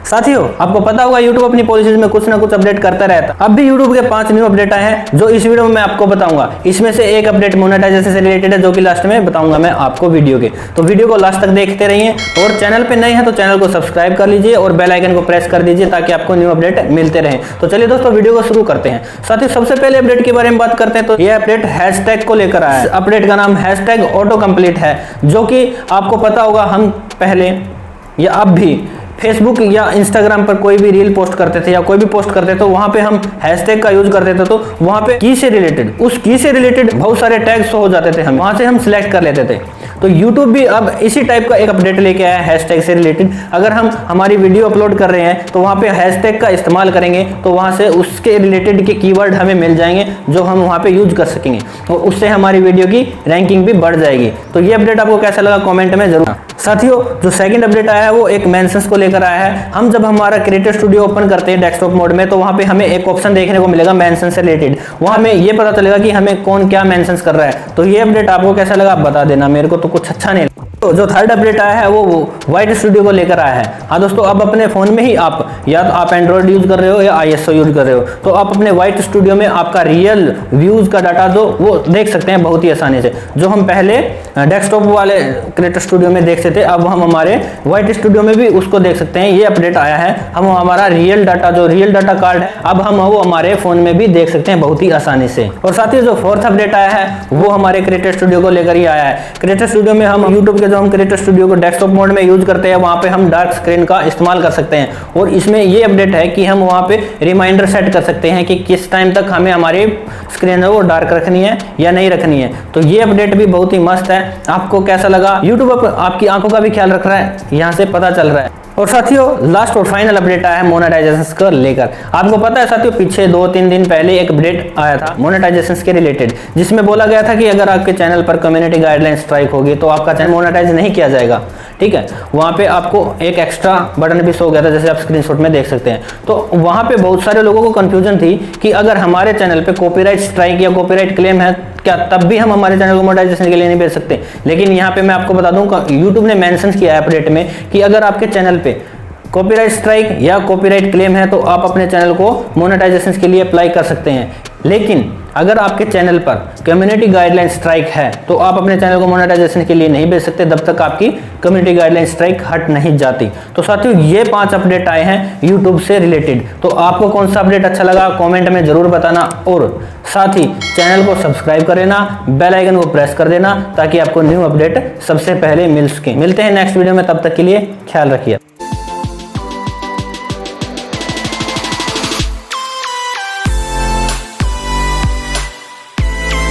साथियों, आपको पता होगा YouTube अपनी पॉलिसीज में कुछ ना कुछ अपडेट करता रहता है। अब भी YouTube के 5 न्यू अपडेट आए हैं जो इस वीडियो में मैं आपको बताऊंगा। इसमें से एक अपडेट मोनेटाइजेशन से रिलेटेड है जो कि लास्ट में बताऊंगा मैं आपको वीडियो के। तो वीडियो को लास्ट तक देखते रहिए और चैनल पे नए हैं तो चैनल को सब्सक्राइब कर लीजिए और बेल आइकन को प्रेस कर दीजिए ताकि आपको न्यू अपडेट मिलते रहे। तो चलिए दोस्तों, वीडियो को शुरू करते हैं। साथियों, सबसे पहले अपडेट के बारे में बात करते हैं तो यह अपडेट हैशटैग को लेकर आया है। अपडेट का नाम हैशटैग ऑटो कंप्लीट है, जो कि आपको पता होगा हम पहले या अब भी फेसबुक या इंस्टाग्राम पर कोई भी रील पोस्ट करते थे या कोई भी पोस्ट करते थे तो वहां पे हम हैशटैग का यूज करते थे। तो वहां पे की से रिलेटेड उस की से रिलेटेड बहुत सारे टैग्स हो जाते थे, हम वहां से हम सिलेक्ट कर लेते थे। तो YouTube भी अब इसी टाइप का एक अपडेट लेके आया है हैशटैग से रिलेटेड। अगर हम हमारी वीडियो अपलोड कर रहे हैं तो वहां पे हैशटैग का इस्तेमाल करेंगे तो वहां से उसके रिलेटेड के कीवर्ड हमें मिल जाएंगे जो हम वहां पे यूज कर सकेंगे और उससे हमारी वीडियो की रैंकिंग भी बढ़ जाएगी। तो ये अपडेट आपको कैसा लगा कमेंट में जरूर। साथियों, जो सेकंड अपडेट आया है वो एक मेंशंस को लेकर आया है। हम जब हमारा क्रिएटर स्टूडियो ओपन करते हैं डेस्कटॉप मोड में तो वहां पे हमें एक ऑप्शन देखने को मिलेगा मेंशन से रिलेटेड। वहां हमें ये पता चलेगा कि हमें कौन क्या मेंशंस कर रहा है। तो ये अपडेट आपको कैसा लगा आप बता देना, मेरे को तो कुछ अच्छा नहीं। तो जो थर्ड अपडेट आया है वो वाइट स्टूडियो को लेकर आया है। हाँ दोस्तों, अब अपने फोन में ही आप या तो आप एंड्रॉइड यूज कर रहे हो या ISO यूज कर रहे हो तो आप अपने वाइट स्टूडियो में आपका रियल व्यूज का डाटा जो वो देख सकते हैं बहुत ही आसानी से। जो हम पहले डेस्कटॉप वाले क्रिएटर स्टूडियो में देखते थे अब हम हमारे वाइट स्टूडियो में भी उसको देख सकते हैं। ये अपडेट आया है, हम हमारा रियल डाटा जो रियल डाटा कार्ड है अब हम वो हमारे फोन में भी देख सकते हैं बहुत ही आसानी से। और साथ ही जो फोर्थ अपडेट आया है वो हमारे क्रिएटर स्टूडियो को लेकर ही आया है। क्रिएटर स्टूडियो में हम यूट्यूब के जो हम क्रिएटर स्टूडियो को डेस्कटॉप मोड में यूज करते हैं वहां पे हम डार्क स्क्रीन का इस्तेमाल कर सकते हैं। और इसमें ये अपडेट है कि हम वहां पे रिमाइंडर सेट कर सकते हैं कि किस टाइम तक हमें हमारी स्क्रीन है वो डार्क रखनी है या नहीं रखनी है। तो ये अपडेट भी बहुत ही मस्त है। आपको कैसा लगा? यूट्यूब आपकी आंखों का भी ख्याल रख रहा है, यहाँ से पता चल रहा है। और साथियों, लास्ट और फाइनल अपडेट आया है मोनेटाइजेशन को लेकर। आपको पता है साथियों, पीछे 2-3 दिन पहले एक अपडेट आया था मोनेटाइजेशन के रिलेटेड जिसमें बोला गया था कि अगर आपके चैनल पर कम्युनिटी गाइडलाइन स्ट्राइक होगी तो आपका चैनल मोनेटाइज नहीं किया जाएगा। ठीक है, वहां पे आपको एक एक्स्ट्रा बटन भी शो गया था जैसे आप स्क्रीनशॉट में देख सकते हैं। तो वहां पे बहुत सारे लोगों को कंफ्यूजन थी कि अगर हमारे चैनल पे कॉपीराइट स्ट्राइक या कॉपीराइट क्लेम है क्या तब भी हम हमारे चैनल को मोनेटाइजेशन के लिए नहीं भेज सकते। लेकिन यहाँ पे मैं आपको बता दूं यूट्यूब ने मेंशन किया है अपडेट में कि अगर आपके चैनल पे कॉपीराइट स्ट्राइक या कॉपीराइट क्लेम है तो आप अपने चैनल को मोनेटाइजेशन के लिए अप्लाई कर सकते हैं। लेकिन अगर आपके चैनल पर कम्युनिटी गाइडलाइन स्ट्राइक है तो आप अपने चैनल को मोनेटाइजेशन के लिए नहीं भेज सकते जब तक आपकी कम्युनिटी गाइडलाइन स्ट्राइक हट नहीं जाती। तो साथियों, ये 5 अपडेट आए हैं यूट्यूब से रिलेटेड। तो आपको कौन सा अपडेट अच्छा लगा कमेंट में जरूर बताना और साथ ही चैनल को सब्सक्राइब कर लेना, बेल आइकन को प्रेस कर देना ताकि आपको न्यू अपडेट सबसे पहले मिल सके। मिलते हैं नेक्स्ट वीडियो में, तब तक के लिए ख्याल रखिए।